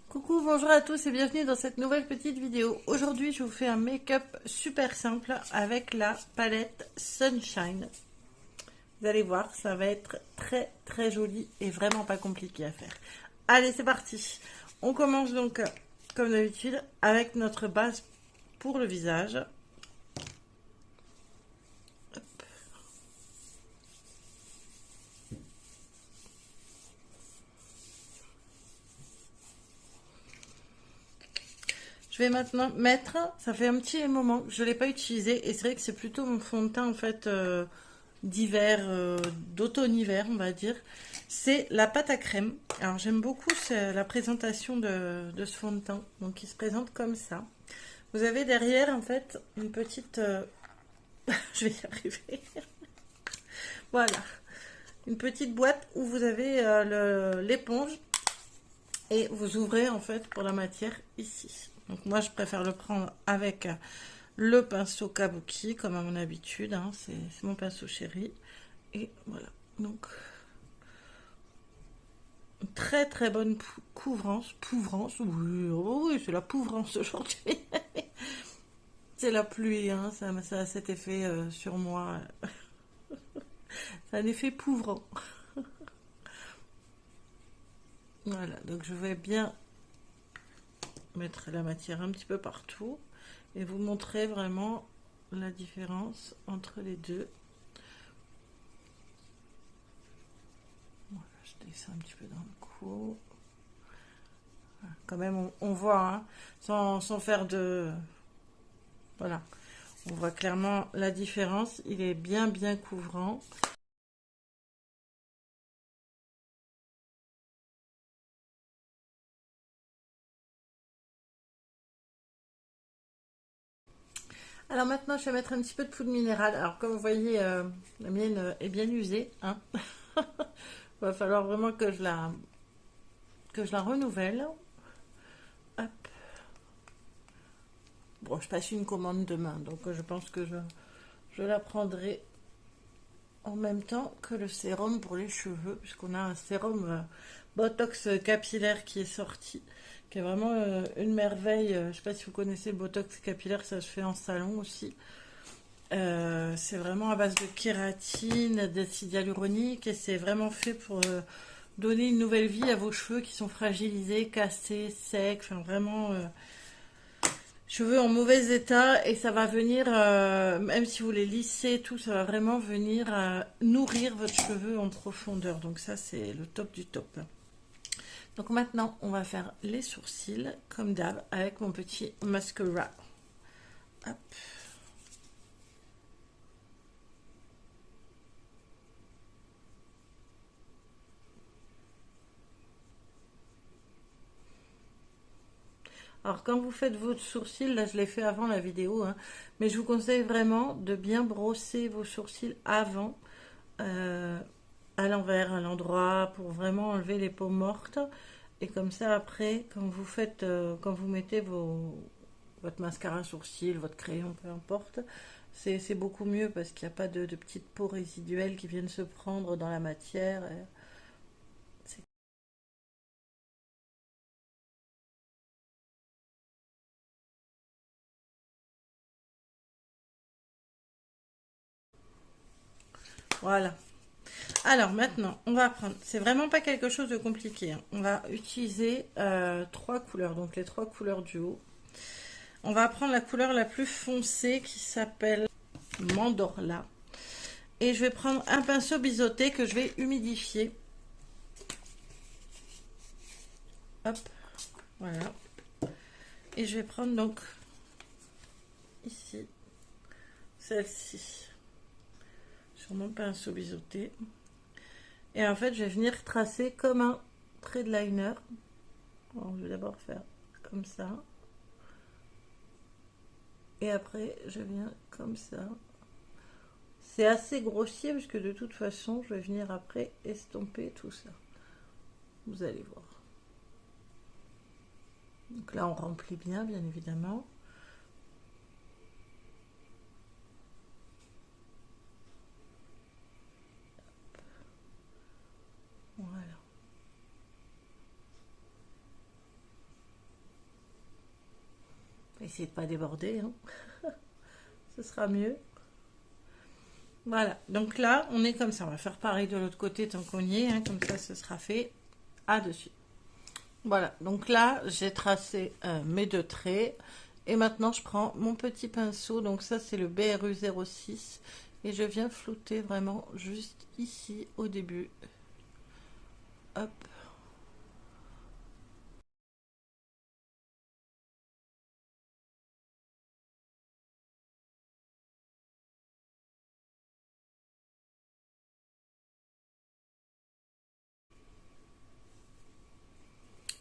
Coucou, bonjour à tous et bienvenue dans cette nouvelle petite vidéo. Aujourd'hui, je vous fais un make-up super simple avec la palette Sunshine. Vous allez voir, ça va être très très joli et vraiment pas compliqué à faire. Allez, c'est parti. On commence donc, comme d'habitude, avec notre base pour le visage. Je vais maintenant mettre, ça fait un petit moment que je ne l'ai pas utilisé et c'est vrai que c'est plutôt mon fond de teint en fait d'hiver, d'automne-hiver on va dire. C'est la pâte à crème. Alors j'aime beaucoup la présentation de ce fond de teint. Donc il se présente comme ça. Vous avez derrière en fait une petite... je vais y arriver. Voilà. Une petite boîte où vous avez l'éponge et vous ouvrez en fait pour la matière ici. Donc moi je préfère le prendre avec le pinceau kabuki comme à mon habitude, hein. C'est mon pinceau chéri. Et voilà, donc très très bonne couvrance, oui, oh oui c'est la couvrance aujourd'hui. C'est la pluie, hein, ça a cet effet sur moi, c'est un effet couvrant. Voilà, donc je vais bien mettre la matière un petit peu partout et vous montrer vraiment la différence entre les deux. Voilà, je descends un petit peu dans le cou. Voilà, quand même, on voit, hein, sans faire de... Voilà, on voit clairement la différence. Il est bien, bien couvrant. Alors maintenant, je vais mettre un petit peu de poudre minérale. Alors comme vous voyez, la mienne est bien usée, hein. Il va falloir vraiment que je la renouvelle. Hop. Bon, je passe une commande demain, donc je pense que je la prendrai en même temps que le sérum pour les cheveux, puisqu'on a un sérum Botox capillaire qui est sorti, qui est vraiment une merveille. Je ne sais pas si vous connaissez le Botox capillaire, ça se fait en salon aussi. C'est vraiment à base de kératine, d'acide hyaluronique, et c'est vraiment fait pour donner une nouvelle vie à vos cheveux qui sont fragilisés, cassés, secs, enfin vraiment cheveux en mauvais état, et ça va venir, même si vous les lissez, tout, ça va vraiment venir nourrir votre cheveu en profondeur. Donc ça, c'est le top du top. Donc maintenant, on va faire les sourcils, comme d'hab, avec mon petit mascara. Hop. Alors quand vous faites votre sourcil, là je l'ai fait avant la vidéo, hein, mais je vous conseille vraiment de bien brosser vos sourcils avant, euh, à l'envers, à l'endroit, pour vraiment enlever les peaux mortes. Et comme ça après, quand vous faites, quand vous mettez votre mascara sourcil, votre crayon, peu importe, c'est beaucoup mieux parce qu'il n'y a pas de petites peaux résiduelles qui viennent se prendre dans la matière. C'est- Voilà. Alors maintenant, on va prendre, c'est vraiment pas quelque chose de compliqué, hein. On va utiliser trois couleurs, donc les trois couleurs du haut. On va prendre la couleur la plus foncée qui s'appelle Mandorla. Et je vais prendre un pinceau biseauté que je vais humidifier. Hop, voilà. Et je vais prendre donc ici, celle-ci, sur mon pinceau biseauté. Et en fait, je vais venir tracer comme un trait de liner. Bon, je vais d'abord faire comme ça. Et après, je viens comme ça. C'est assez grossier parce que de toute façon, je vais venir après estomper tout ça. Vous allez voir. Donc là, on remplit bien, bien évidemment. Voilà. Essayez de pas déborder, hein. Ce sera mieux. Voilà, donc là, on est comme ça. On va faire pareil de l'autre côté tant qu'on y est, hein, comme ça, ce sera fait à dessus. Voilà, donc là, j'ai tracé mes deux traits. Et maintenant, je prends mon petit pinceau. Donc ça, c'est le BRU 06. Et je viens flouter vraiment juste ici, au début. Hop.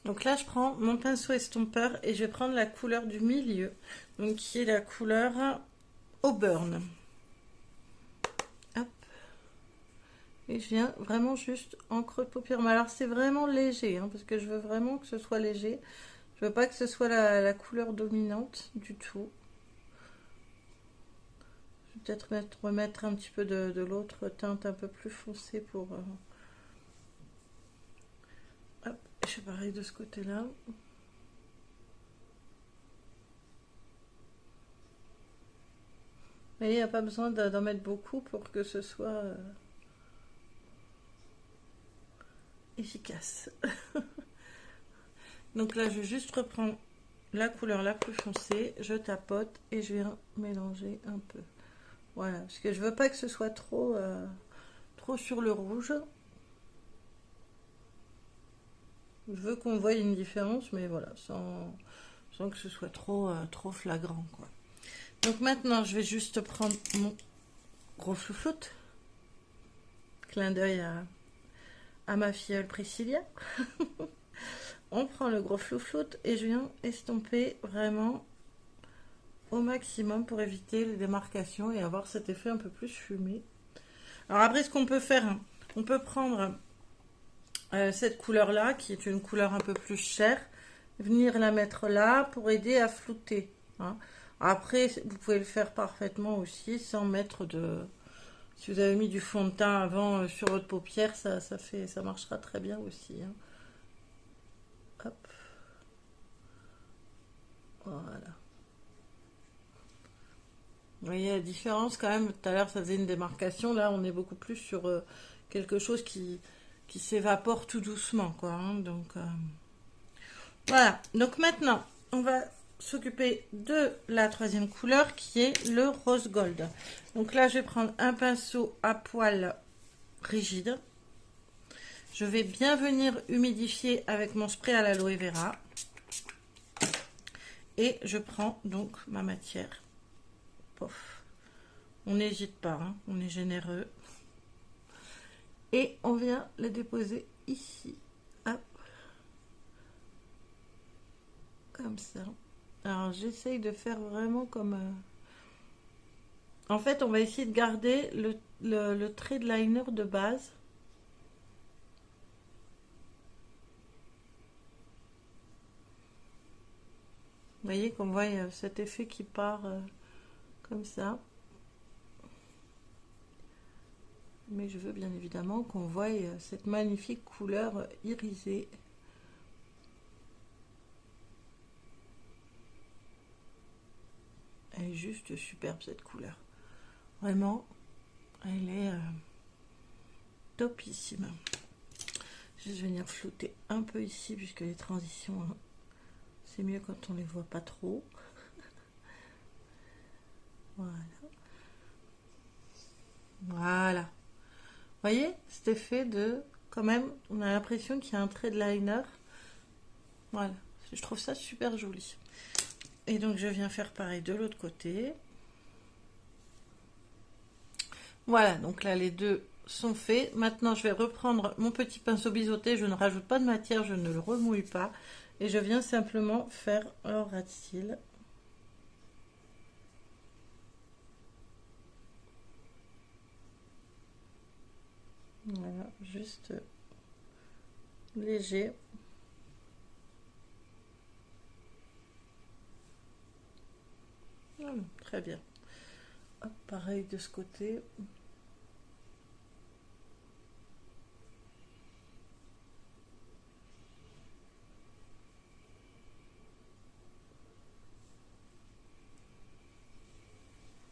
Donc là, je prends mon pinceau estompeur et je vais prendre la couleur du milieu. Donc qui est la couleur Auburn. Hop. Et je viens vraiment juste en creux de paupière. Mais alors c'est vraiment léger, hein, parce que je veux vraiment que ce soit léger. Je veux pas que ce soit la couleur dominante du tout. Je vais peut-être remettre un petit peu de l'autre teinte un peu plus foncée pour... Hop, je fais pareil de ce côté-là. Mais il n'y a pas besoin d'en mettre beaucoup pour que ce soit efficace. Donc là, je vais juste reprendre la couleur la plus foncée, je tapote et je viens mélanger un peu. Voilà, parce que je veux pas que ce soit trop sur le rouge. Je veux qu'on voie une différence, mais voilà, sans que ce soit trop flagrant, quoi. Donc maintenant, je vais juste prendre mon gros floufloute. Clin d'œil à ma filleule Priscilla. On prend le gros floufloute et je viens estomper vraiment au maximum pour éviter les démarcations et avoir cet effet un peu plus fumé. Alors après, ce qu'on peut faire, hein, on peut prendre cette couleur-là, qui est une couleur un peu plus chère, venir la mettre là pour aider à flouter, hein. Après, vous pouvez le faire parfaitement aussi sans mettre de... Si vous avez mis du fond de teint avant sur votre paupière, ça marchera très bien aussi, hein. Hop. Voilà. Vous voyez la différence quand même. Tout à l'heure, ça faisait une démarcation. Là, on est beaucoup plus sur quelque chose qui s'évapore tout doucement, quoi, hein. Donc, voilà. Donc maintenant, on va s'occuper de la troisième couleur qui est le rose gold. Donc là, je vais prendre un pinceau à poil rigide. Je vais bien venir humidifier avec mon spray à l'aloe vera. Et je prends donc ma matière. Pof. On n'hésite pas, hein, on est généreux. Et on vient le déposer ici. Hop. Comme ça. Alors j'essaye de faire vraiment comme... En fait, on va essayer de garder le trait de liner de base. Vous voyez qu'on voit cet effet qui part comme ça. Mais je veux bien évidemment qu'on voie cette magnifique couleur irisée. Elle est juste superbe cette couleur. Vraiment, elle est topissime. Je vais venir flouter un peu ici puisque les transitions, hein, c'est mieux quand on les voit pas trop. Voilà. Voilà. Vous voyez cet effet de... Quand même, on a l'impression qu'il y a un trait de liner. Voilà. Je trouve ça super joli. Et donc, je viens faire pareil de l'autre côté. Voilà. Donc là, les deux sont faits. Maintenant, je vais reprendre mon petit pinceau biseauté. Je ne rajoute pas de matière. Je ne le remouille pas. Et je viens simplement faire un ras de cils. Voilà, juste léger. Voilà, très bien. Hop, pareil de ce côté.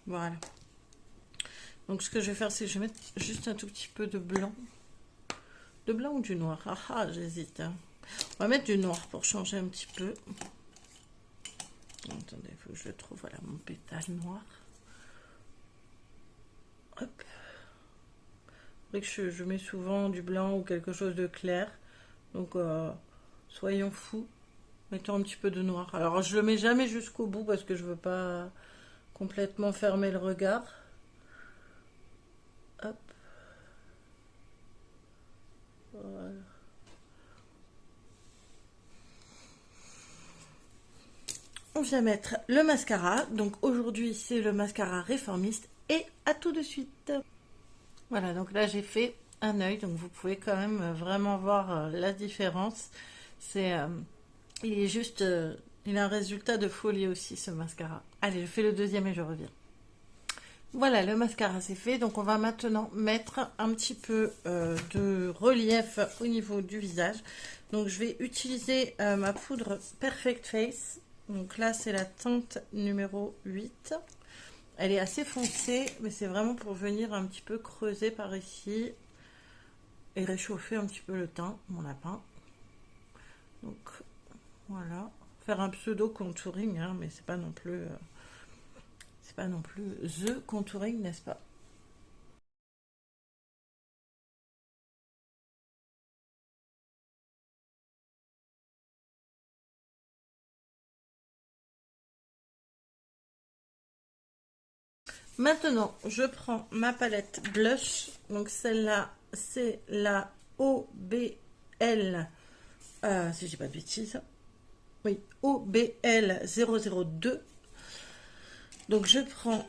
Voilà. Donc ce que je vais faire, c'est que je vais mettre juste un tout petit peu de blanc. De blanc ou du noir? Ah ah, j'hésite. Hein. On va mettre du noir pour changer un petit peu. Attendez, il faut que je le trouve. Voilà, mon pétale noir. Hop. C'est vrai que je mets souvent du blanc ou quelque chose de clair. Donc, soyons fous. Mettons un petit peu de noir. Alors, je le mets jamais jusqu'au bout parce que je veux pas complètement fermer le regard. Hop. Voilà. On vient mettre le mascara. Donc, aujourd'hui, c'est le mascara réformiste. Et à tout de suite. Voilà, donc là, j'ai fait un œil. Donc, vous pouvez quand même vraiment voir la différence. C'est... il est juste... il a un résultat de folie aussi, ce mascara. Allez, je fais le deuxième et je reviens. Voilà, le mascara c'est fait. Donc on va maintenant mettre un petit peu de relief au niveau du visage. Donc je vais utiliser ma poudre Perfect Face. Donc là c'est la teinte numéro 8. Elle est assez foncée, mais c'est vraiment pour venir un petit peu creuser par ici et réchauffer un petit peu le teint, mon lapin. Donc voilà, faire un pseudo contouring, hein, mais c'est pas non plus... c'est pas non plus the contouring, n'est-ce pas? Maintenant, je prends ma palette blush. Donc celle-là, c'est la OBL, si je dis pas de bêtises. Oui, OBL 002. Donc je prends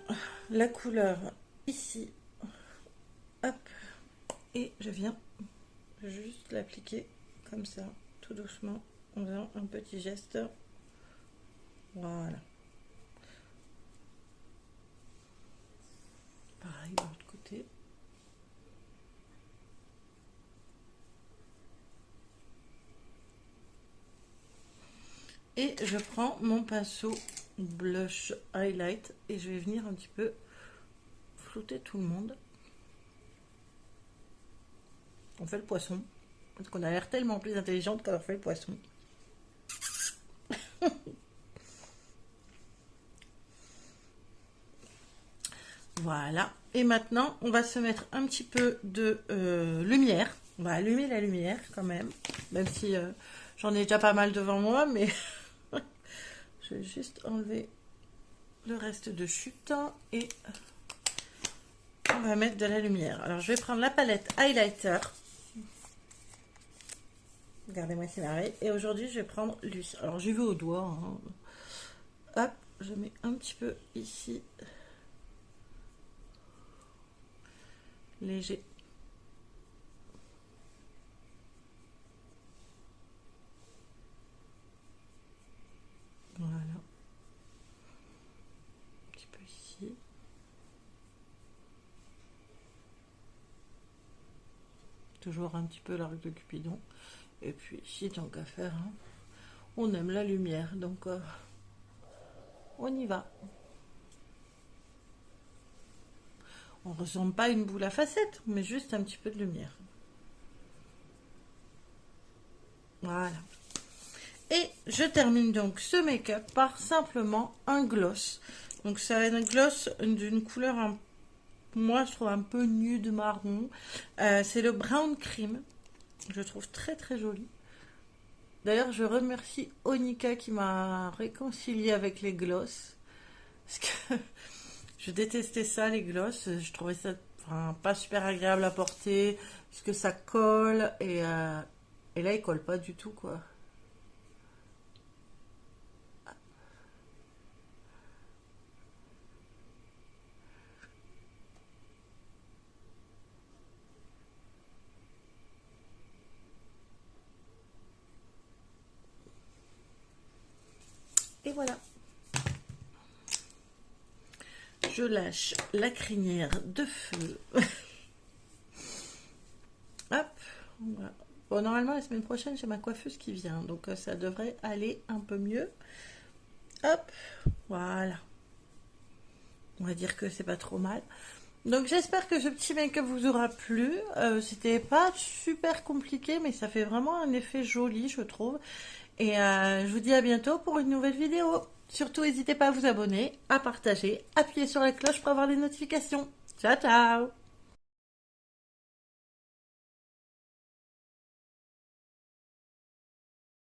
la couleur ici. Hop. Et je viens juste l'appliquer comme ça, tout doucement, en faisant un petit geste. Voilà. Pareil de l'autre côté. Et je prends mon pinceau blush highlight et je vais venir un petit peu flouter tout le monde. On fait le poisson. Parce qu'on a l'air tellement plus intelligente quand on fait le poisson. Voilà. Et maintenant, on va se mettre un petit peu de lumière. On va allumer la lumière quand même. Même si j'en ai déjà pas mal devant moi. Mais je vais juste enlever le reste de chute. Et on va mettre de la lumière. Alors, je vais prendre la palette highlighter. Regardez-moi, c'est marrant. Et aujourd'hui, je vais prendre lui. Alors, j'y vais au doigt. Hein. Hop, je mets un petit peu ici. Léger. Voilà. Un petit peu ici. Toujours un petit peu l'arc de Cupidon. Et puis ici, tant qu'à faire, hein, on aime la lumière. Donc, on y va. On ne ressemble pas à une boule à facettes, mais juste un petit peu de lumière. Voilà. Et je termine donc ce make-up par simplement un gloss. Donc c'est un gloss d'une couleur, moi je trouve un peu nude marron. C'est le Brown Cream. Je trouve très très joli. D'ailleurs je remercie Onika qui m'a réconcilié avec les gloss. Parce que je détestais ça, les gloss. Je trouvais ça pas super agréable à porter. Parce que ça colle. Et là il colle pas du tout quoi. Et voilà. Je lâche la crinière de feu. Hop. Voilà. Bon, normalement, la semaine prochaine, j'ai ma coiffeuse qui vient. Donc, ça devrait aller un peu mieux. Hop. Voilà. On va dire que c'est pas trop mal. Donc j'espère que ce petit make-up vous aura plu. C'était pas super compliqué, mais ça fait vraiment un effet joli, je trouve. Et je vous dis à bientôt pour une nouvelle vidéo. Surtout, n'hésitez pas à vous abonner, à partager, appuyer sur la cloche pour avoir les notifications. Ciao, ciao!